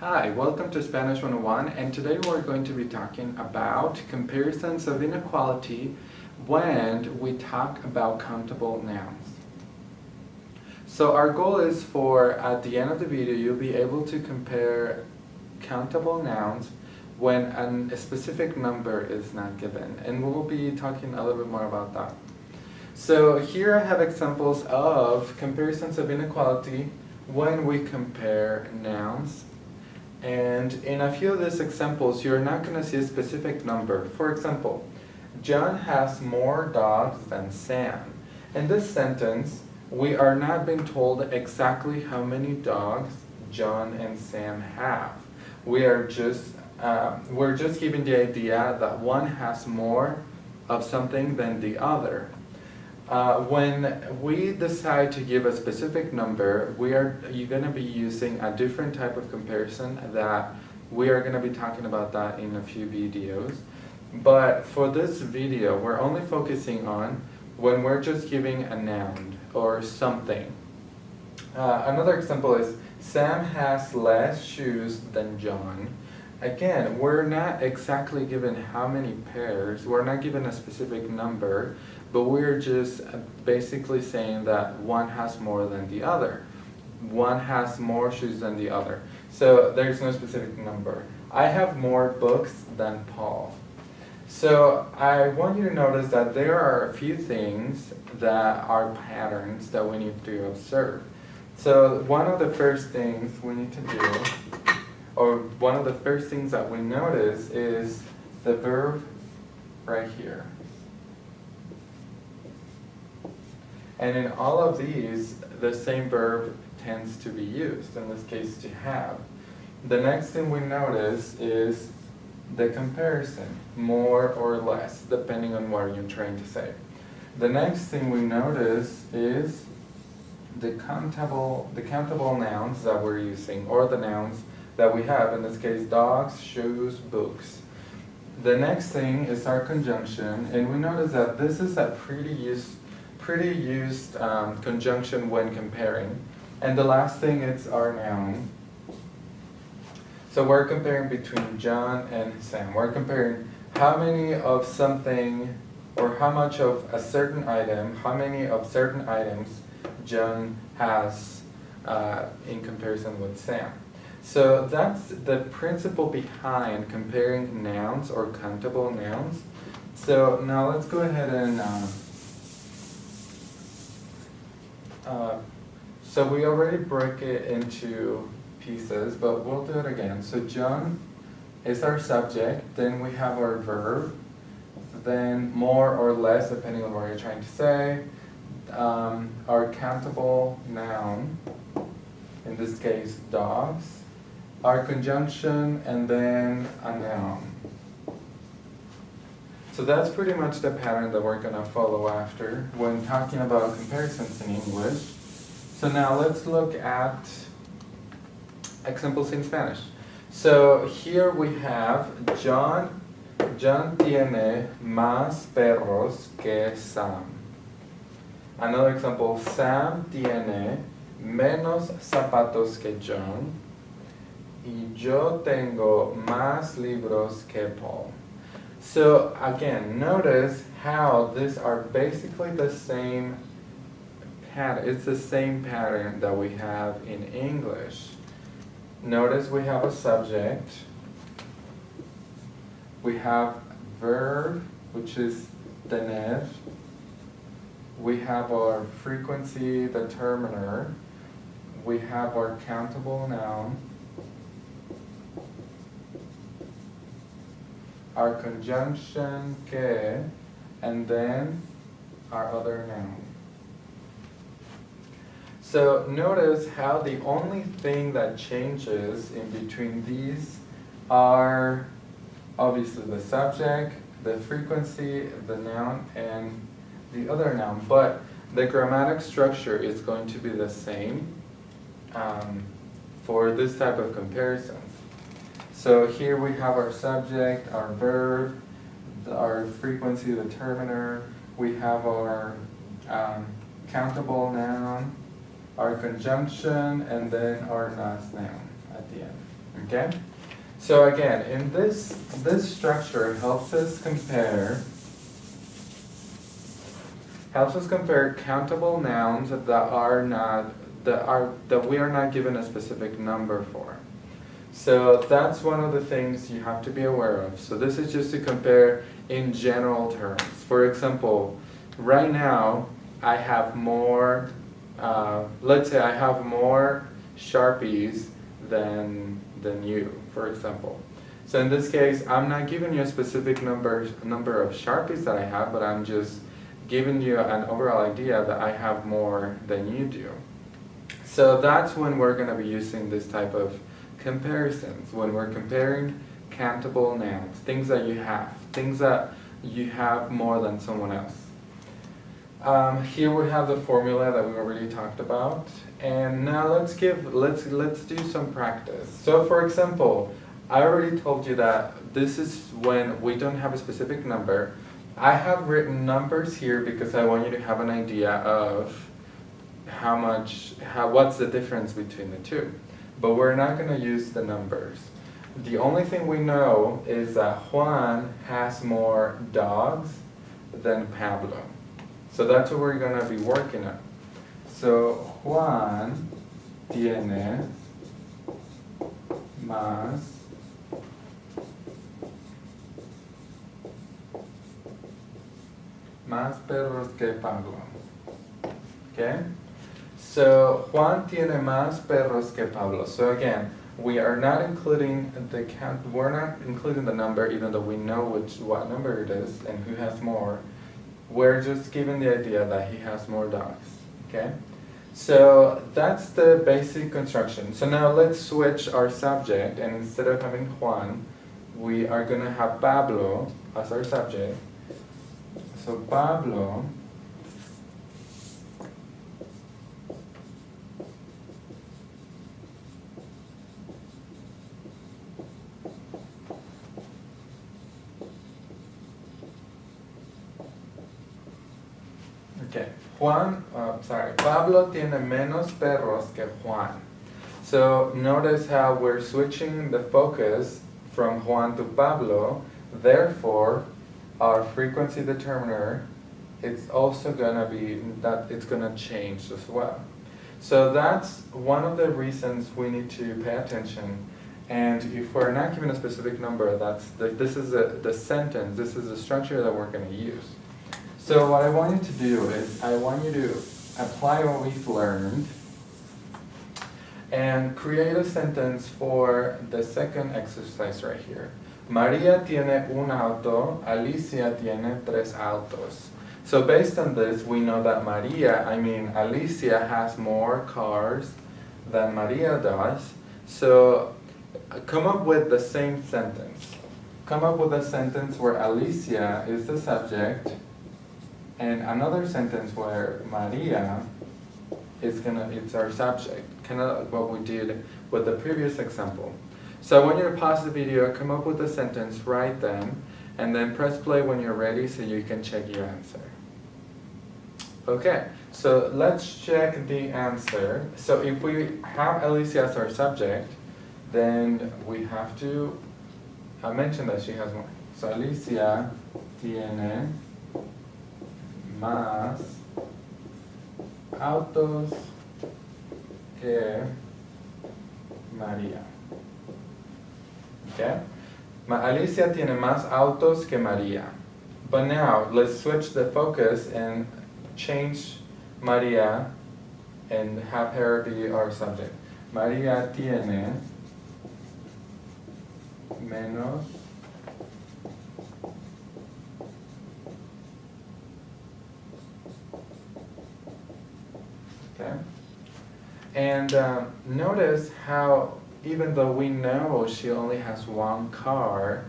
Hi, welcome to Spanish 101, and today we're going to be talking about comparisons of inequality when we talk about countable nouns. So our goal is for, at the end of the video, you'll be able to compare countable nouns when a specific number is not given, and we'll be talking a little bit more about that. So here I have examples of comparisons of inequality when we compare nouns. And in a few of these examples, you're not going to see a specific number. For example, John has more dogs than Sam. In this sentence, we are not being told exactly how many dogs John and Sam have. We're just giving the idea that one has more of something than the other. When we decide to give a specific number, you're going to be using a different type of comparison that we are going to be talking about that in a few videos. But for this video, we're only focusing on when we're just giving a noun or something. Another example is Sam has less shoes than John. Again, we're not exactly given how many pairs, we're not given a specific number, but we're just basically saying that one has more than the other. One has more shoes than the other. So there's no specific number. I have more books than Paul. So I want you to notice that there are a few things that are patterns that we need to observe. So one of the first things we need to do, or one of the first things that we notice, is the verb right here. And in all of these, the same verb tends to be used, in this case to have. The next thing we notice is the comparison, more or less, depending on what you're trying to say. The next thing we notice is the countable nouns that we're using, or the nouns that we have, in this case dogs, shoes, books. The next thing is our conjunction, and we notice that this is a pretty used conjunction when comparing. And the last thing is our noun. So we're comparing between John and Sam. We're comparing how many of something, or how much of a certain item, how many of certain items John has in comparison with Sam. So that's the principle behind comparing nouns or countable nouns. So now let's go ahead and so we already broke it into pieces, but we'll do it again. So John is our subject, then we have our verb, then more or less, depending on what you're trying to say, our countable noun, in this case dogs, our conjunction, and then a noun. So that's pretty much the pattern that we're going to follow after when talking about comparisons in English. So now let's look at examples in Spanish. So here we have John tiene más perros que Sam. Another example, Sam tiene menos zapatos que John. Y yo tengo más libros que Paul. So again, notice how these are basically the same pattern. It's the same pattern that we have in English. Notice we have a subject, we have verb, which is tener, we have our frequency determiner, we have our countable noun, our conjunction que, and then our other noun. So notice how the only thing that changes in between these are obviously the subject, the frequency, the noun, and the other noun, but the grammatic structure is going to be the same for this type of comparisons. So here we have our subject, our verb, our frequency determiner, we have our countable noun, our conjunction, and then our last noun at the end. Okay? So again, in this structure helps us compare countable nouns that we are not given a specific number for. So that's one of the things you have to be aware of. So this is just to compare in general terms. For example, right now I have more, let's say I have more Sharpies than you, for example. So in this case, I'm not giving you a specific number of Sharpies that I have, but I'm just giving you an overall idea that I have more than you do. So that's when we're going to be using this type of comparisons, when we're comparing countable nouns, things that you have more than someone else. Here we have the formula that we already talked about, and now let's do some practice. So for example, I already told you that this is when we don't have a specific number. I have written numbers here because I want you to have an idea of what's the difference between the two. But we're not going to use the numbers. The only thing we know is that Juan has more dogs than Pablo. So that's what we're going to be working on. So Juan tiene más perros que Pablo. Okay? So Juan tiene más perros que Pablo. So again, we are not including the count. We're not including the number, even though we know what number it is and who has more. We're just giving the idea that he has more dogs. Okay. So that's the basic construction. So now let's switch our subject, and instead of having Juan, we are going to have Pablo as our subject. So Pablo Pablo tiene menos perros que Juan. So notice how we're switching the focus from Juan to Pablo. Therefore, our frequency determiner, it's also gonna be that it's gonna change as well. So that's one of the reasons we need to pay attention. And if we're not given a specific number, this is the sentence, this is the structure that we're gonna use. So what I want you to do is, I want you to apply what we've learned and create a sentence for the second exercise right here. María tiene un auto, Alicia tiene tres autos. So based on this, we know that Alicia has more cars than María does. So come up with the same sentence. Come up with a sentence where Alicia is the subject, and another sentence where María it's our subject, kind of what we did with the previous example. So I want you to pause the video, come up with a sentence right then, and then press play when you're ready so you can check your answer. Okay, so let's check the answer. So if we have Alicia as our subject, then we have to mention that she has more. So Alicia tiene más autos que María. Okay? Alicia tiene más autos que María. But now, let's switch the focus and change María and have her be our subject. María tiene menos okay? And notice how even though we know she only has one car,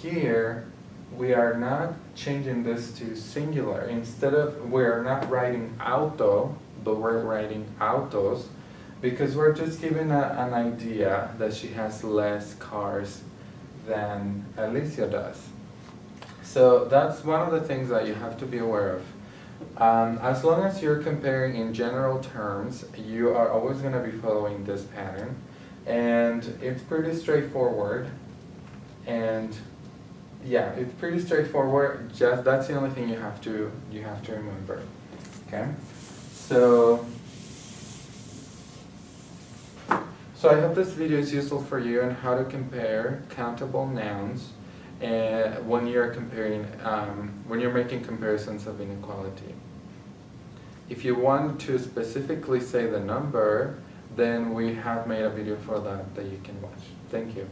here we are not changing this to singular. Instead of, we're not writing auto, but we're writing autos, because we're just giving an idea that she has less cars than Alicia does. So that's one of the things that you have to be aware of. As long as you're comparing in general terms, you are always going to be following this pattern. And it's pretty straightforward. And yeah, it's pretty straightforward. Just that's the only thing you have to remember. Okay? So I hope this video is useful for you on how to compare countable nouns when you're comparing, when you're making comparisons of inequality. If you want to specifically say the number, then we have made a video for that you can watch. Thank you.